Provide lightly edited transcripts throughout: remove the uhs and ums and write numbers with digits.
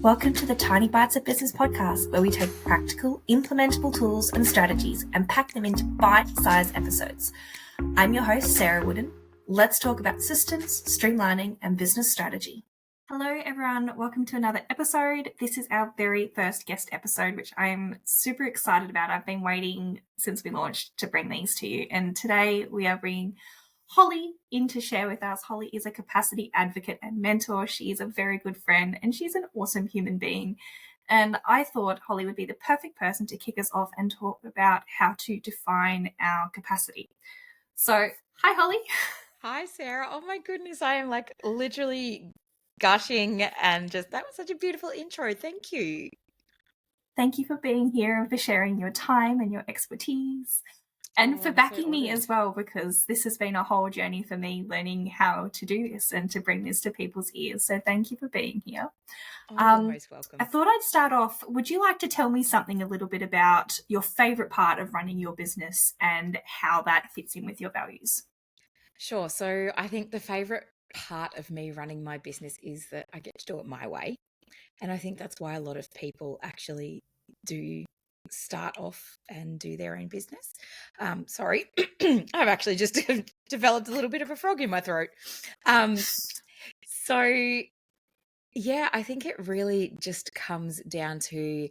Welcome to the Tiny Bites of Business podcast, where we take practical, implementable tools and strategies and pack them into bite-sized episodes. I'm your host, Sarah Wooden. Let's talk about systems, streamlining, and business strategy. Hello, everyone. Welcome to another episode. This is our very first guest episode, which I'm super excited about. I've been waiting since we launched to bring these to you. And today we are bringing Hollie in to share with us. Hollie is a capacity advocate and mentor. She is a very good friend and she's an awesome human being. And I thought Hollie would be the perfect person to kick us off and talk about how to define our capacity. So, hi, Hollie. Hi, Sarah. Oh my goodness. I am like literally gushing and just, that was such a beautiful intro. Thank you. Thank you for being here and for sharing your time and your expertise. And for backing me as well, because this has been a whole journey for me learning how to do this and to bring this to people's ears. So thank you for being here. You're most welcome. I thought I'd start off, would you like to tell me something a little bit about your favourite part of running your business and how that fits in with your values? Sure. So I think the favourite part of me running my business is that I get to do it my way. And I think that's why a lot of people actually do start off and do their own business. Sorry, I've actually just developed a little bit of a frog in my throat. So yeah, I think it really just comes down to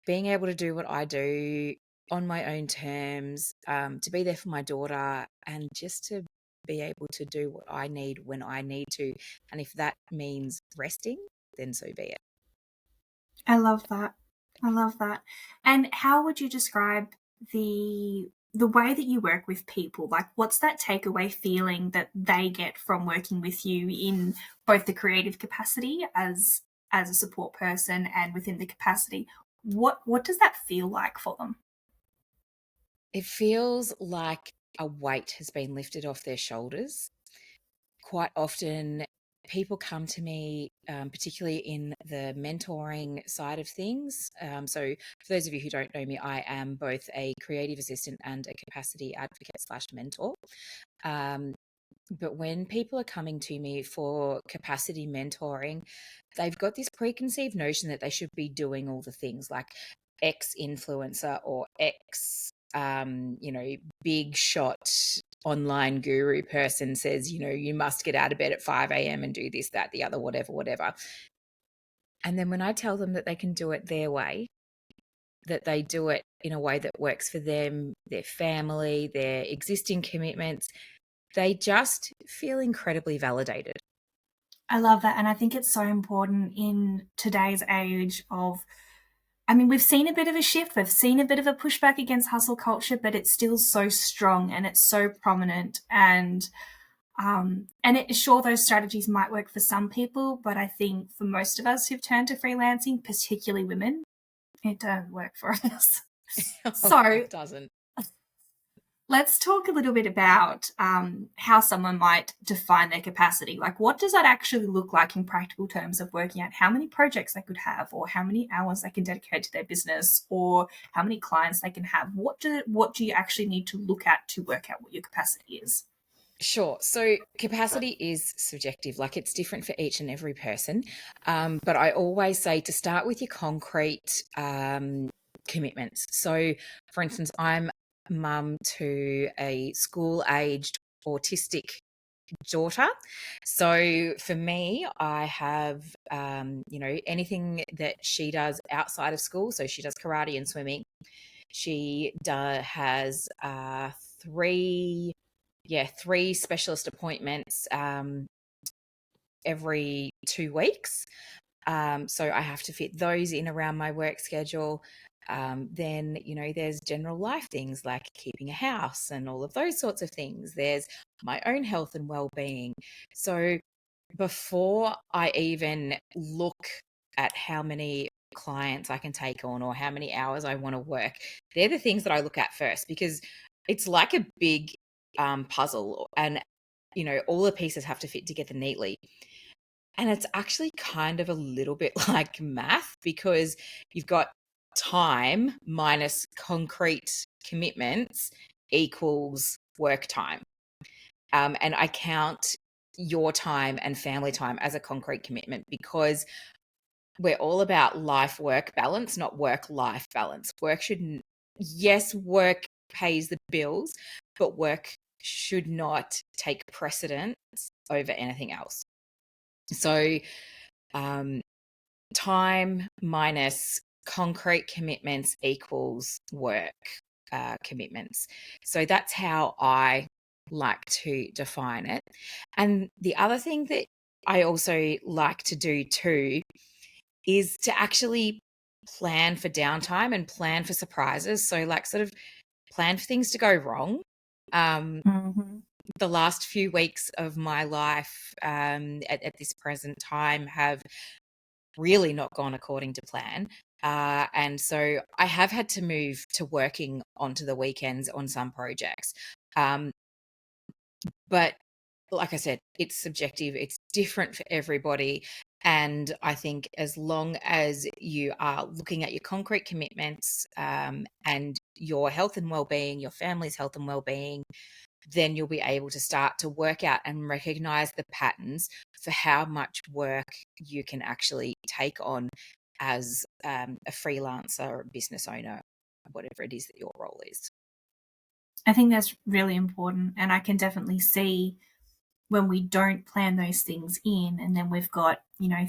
being able to do what I do on my own terms, to be there for my daughter and just to be able to do what I need when I need to. And if that means resting, then so be it. I love that. I love that. And how would you describe the way that you work with people? Like, what's that takeaway feeling that they get from working with you in both the creative capacity as a support person and within the capacity? What does that feel like for them? It feels like a weight has been lifted off their shoulders. Quite often people come to me, particularly in the mentoring side of things. So for those of you who don't know me, I am both a creative assistant and a capacity advocate / mentor. But when people are coming to me for capacity mentoring, they've got this preconceived notion that they should be doing all the things like X influencer or X, big shot online guru person says, you must get out of bed at 5 a.m. and do this, that, the other, whatever. And then when I tell them that they can do it their way, that they do it in a way that works for them, their family, their existing commitments, they just feel incredibly validated. I love that. And I think it's so important in today's age of, we've seen a bit of a shift. We've seen a bit of a pushback against hustle culture, but it's still so strong and it's so prominent. And sure, those strategies might work for some people, but I think for most of us who've turned to freelancing, particularly women, it doesn't work for us. So it doesn't. Let's talk a little bit about how someone might define their capacity. Like, what does that actually look like in practical terms of working out how many projects they could have, or how many hours they can dedicate to their business, or how many clients they can have? What do you actually need to look at to work out what your capacity is? Sure. So capacity is subjective, like it's different for each and every person. But I always say to start with your concrete commitments. So, for instance, I'm mum to a school-aged autistic daughter. So for me, I have, anything that she does outside of school. So she does karate and swimming. She has three specialist appointments every 2 weeks. So I have to fit those in around my work schedule. Then, there's general life things like keeping a house and all of those sorts of things. There's my own health and well-being. So before I even look at how many clients I can take on or how many hours I want to work, they're the things that I look at first, because it's like a big puzzle, and all the pieces have to fit together neatly. And it's actually kind of a little bit like math, because you've got time minus concrete commitments equals work time. And I count your time and family time as a concrete commitment, because we're all about life-work balance, not work-life balance. Yes, work pays the bills, but work should not take precedence over anything else. So, time minus concrete commitments equals work commitments. So that's how I like to define it. And the other thing that I also like to do too is to actually plan for downtime and plan for surprises. So, like, sort of plan for things to go wrong. The last few weeks of my life at this present time have really not gone according to plan. And so I have had to move to working onto the weekends on some projects. But like I said, it's subjective, it's different for everybody. And I think as long as you are looking at your concrete commitments and your health and well-being, your family's health and well-being, then you'll be able to start to work out and recognize the patterns for how much work you can actually take on as a freelancer or business owner, whatever it is that your role is. I think that's really important, and I can definitely see when we don't plan those things in, and then we've got,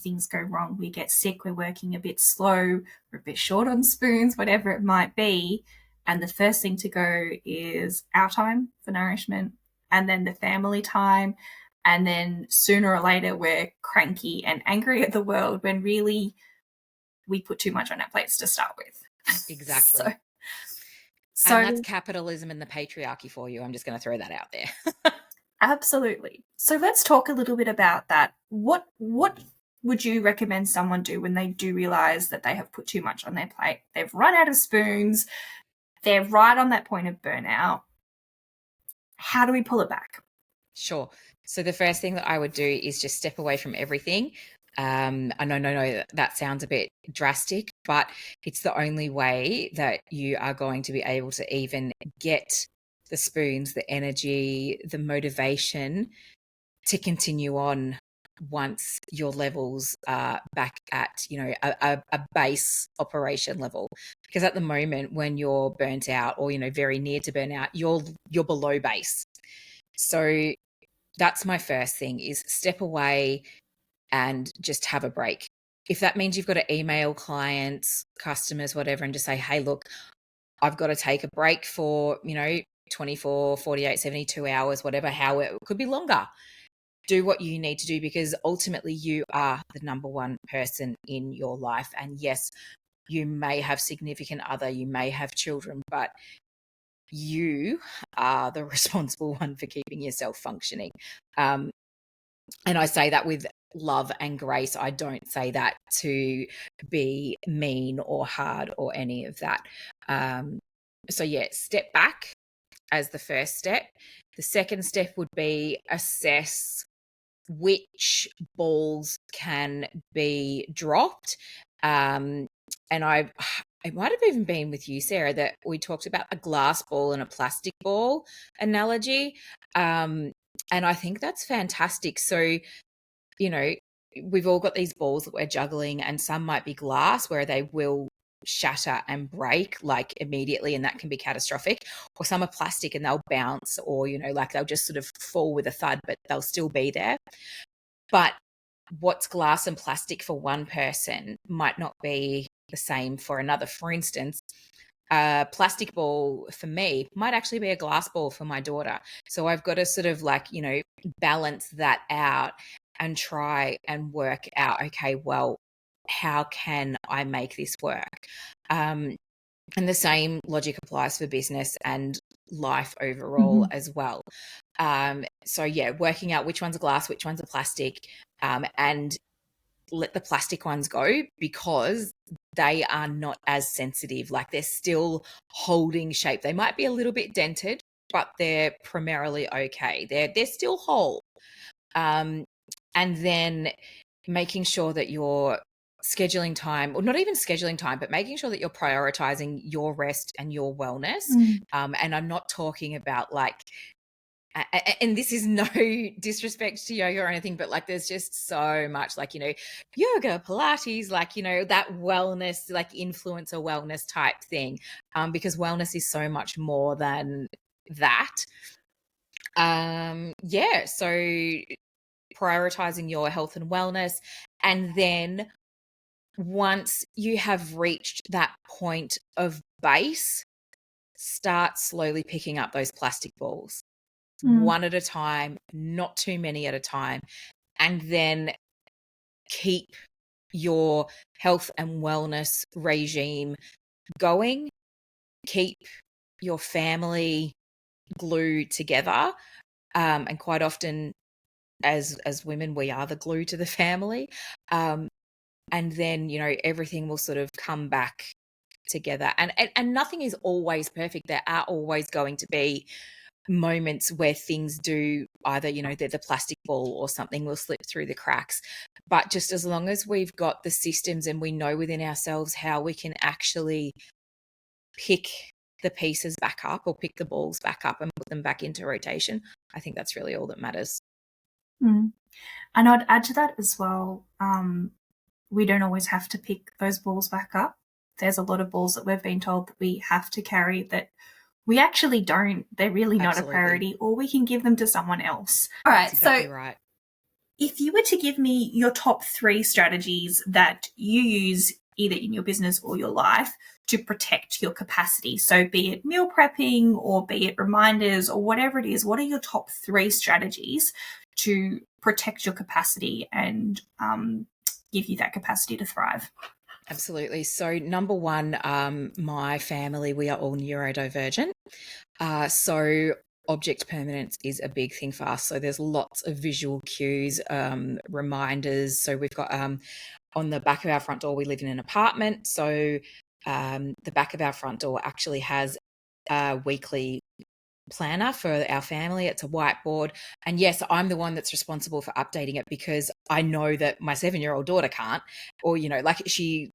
things go wrong, we get sick, we're working a bit slow, we're a bit short on spoons, whatever it might be. And the first thing to go is our time for nourishment, and then the family time. And then sooner or later, we're cranky and angry at the world when really we put too much on our plates to start with. Exactly. So and that's capitalism and the patriarchy for you. I'm just going to throw that out there. Absolutely. So let's talk a little bit about that. What would you recommend someone do when they do realize that they have put too much on their plate? They've run out of spoons. They're right on that point of burnout. How do we pull it back? Sure. So the first thing that I would do is just step away from everything. I know that sounds a bit drastic, but it's the only way that you are going to be able to even get the spoons, the energy, the motivation to continue on once your levels are back at, a base operation level. Because at the moment when you're burnt out or, very near to burnout, you're below base. So that's my first thing, is step away and just have a break. If that means you've got to email clients, customers, whatever, and just say, hey, look, I've got to take a break for, 24, 48, 72 hours, whatever, how it could be longer. Do what you need to do, because ultimately you are the number one person in your life. And yes, you may have significant other, you may have children, but you are the responsible one for keeping yourself functioning. And I say that with love and grace. I don't say that to be mean or hard or any of that. So yeah, step back as the first step. The second step would be assess which balls can be dropped. And it might have even been with you, Sarah, that we talked about a glass ball and a plastic ball analogy. And I think that's fantastic. So, we've all got these balls that we're juggling, and some might be glass where they will shatter and break like immediately, and that can be catastrophic, or some are plastic and they'll bounce, or they'll just sort of fall with a thud, but they'll still be there. But what's glass and plastic for one person might not be the same for another. For instance, a plastic ball for me might actually be a glass ball for my daughter. So I've got to sort of balance that out and try and work out, okay, well, how can I make this work? And the same logic applies for business and life overall as well. So yeah, working out which one's a glass, which one's a plastic, and let the plastic ones go, because they are not as sensitive. Like, they're still holding shape. They might be a little bit dented, but they're primarily okay. They're still whole. And then making sure that you're scheduling time, or not even scheduling time, but making sure that you're prioritizing your rest and your wellness. And I'm not talking about and this is no disrespect to yoga or anything, but like there's just so much like, yoga, Pilates, like, that wellness, like influencer wellness type thing, because wellness is so much more than that. So prioritizing your health and wellness, and then once you have reached that point of base, start slowly picking up those plastic balls, one at a time, not too many at a time, and then keep your health and wellness regime going. Keep your family glued together, and quite often as women, we are the glue to the family, and then everything will sort of come back together, and nothing is always perfect. There are always going to be moments where things do either, they're the plastic ball or something will slip through the cracks. But just as long as we've got the systems and we know within ourselves how we can actually pick the pieces back up or pick the balls back up and put them back into rotation, I think that's really all that matters. And I'd add to that as well, we don't always have to pick those balls back up. There's a lot of balls that we've been told that we have to carry that we actually don't. They're really not a priority, or we can give them to someone else. All right, exactly right. If you were to give me your top 3 strategies that you use either in your business or your life to protect your capacity, so be it meal prepping or be it reminders or whatever it is, what are your top 3 strategies to protect your capacity and give you that capacity to thrive? Absolutely. So number 1, my family, we are all neurodivergent. So object permanence is a big thing for us. So there's lots of visual cues, reminders. So we've got on the back of our front door, we live in an apartment. So the back of our front door actually has a weekly planner for our family. It's a whiteboard, and yes, I'm the one that's responsible for updating it because I know that my 7-year-old daughter can't, or like she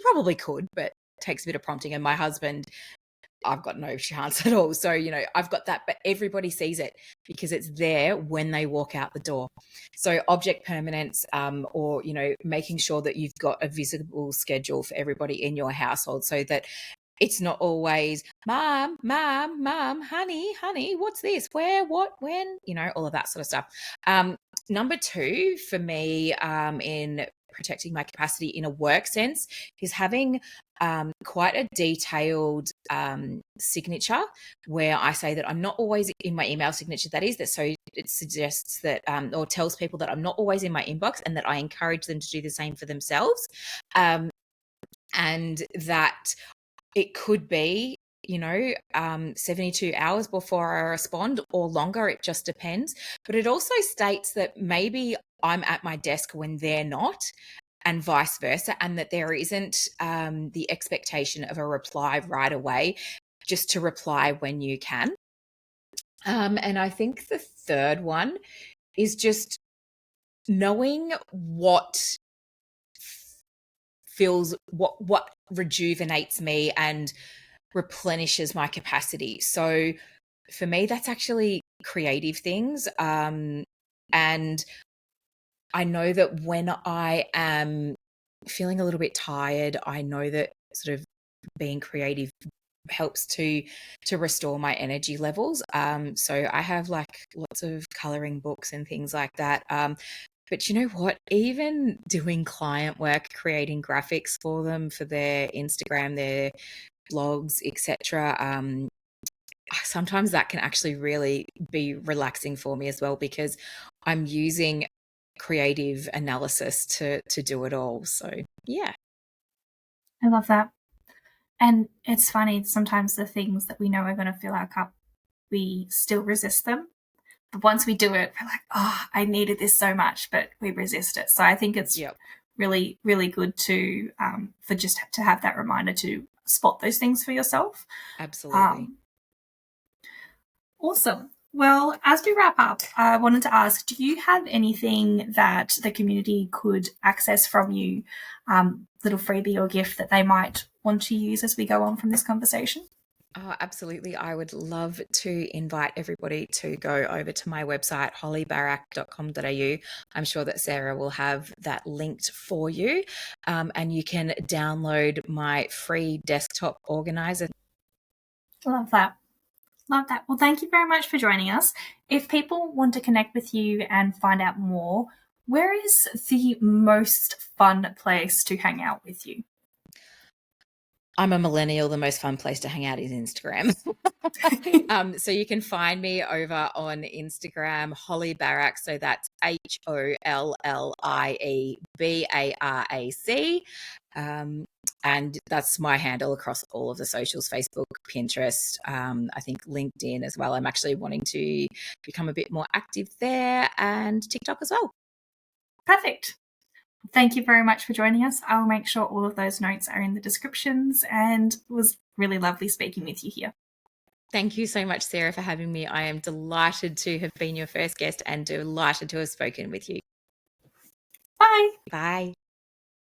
probably could, but takes a bit of prompting. And my husband, I've got no chance at all. So I've got that, but everybody sees it because it's there when they walk out the door. So object permanence, or making sure that you've got a visible schedule for everybody in your household, so that it's not always mom, honey, what's this? Where, what, when, all of that sort of stuff. Number 2 for me, in protecting my capacity in a work sense, is having quite a detailed signature where I say that I'm not always in my email signature. That is that. So it suggests that, or tells people that I'm not always in my inbox, and that I encourage them to do the same for themselves. And that it could be, 72 hours before I respond or longer. It just depends. But it also states that maybe I'm at my desk when they're not, and vice versa, and that there isn't the expectation of a reply right away, just to reply when you can. And I think the third one is just knowing what what rejuvenates me and replenishes my capacity. So for me, that's actually creative things. And I know that when I am feeling a little bit tired, I know that sort of being creative helps to restore my energy levels. So I have like lots of coloring books and things like that. But you know what? Even doing client work, creating graphics for them for their Instagram, their blogs, etc. Sometimes that can actually really be relaxing for me as well, because I'm using creative analysis to do it all. So yeah, I love that. And it's funny, sometimes the things that we know are going to fill our cup, we still resist them. But once we do it, we're like, oh, I needed this so much, but we resist it. So I think it's really, really good to for just to have that reminder to spot those things for yourself. Absolutely. Awesome. Well, as we wrap up, I wanted to ask, do you have anything that the community could access from you, little freebie or gift that they might want to use as we go on from this conversation? Oh, absolutely. I would love to invite everybody to go over to my website, holliebarac.com.au. I'm sure that Sarah will have that linked for you. And you can download my free desktop organizer. Love that. Love that. Well, thank you very much for joining us. If people want to connect with you and find out more, where is the most fun place to hang out with you? I'm a millennial. The most fun place to hang out is Instagram. So you can find me over on Instagram, Hollie Barac. So that's HOLLIEBARAC. And that's my handle across all of the socials, Facebook, Pinterest, I think LinkedIn as well. I'm actually wanting to become a bit more active there, and TikTok as well. Perfect. Thank you very much for joining us. I'll make sure all of those notes are in the descriptions, and it was really lovely speaking with you here. Thank you so much, Sarah, for having me. I am delighted to have been your first guest and delighted to have spoken with you. Bye. Bye.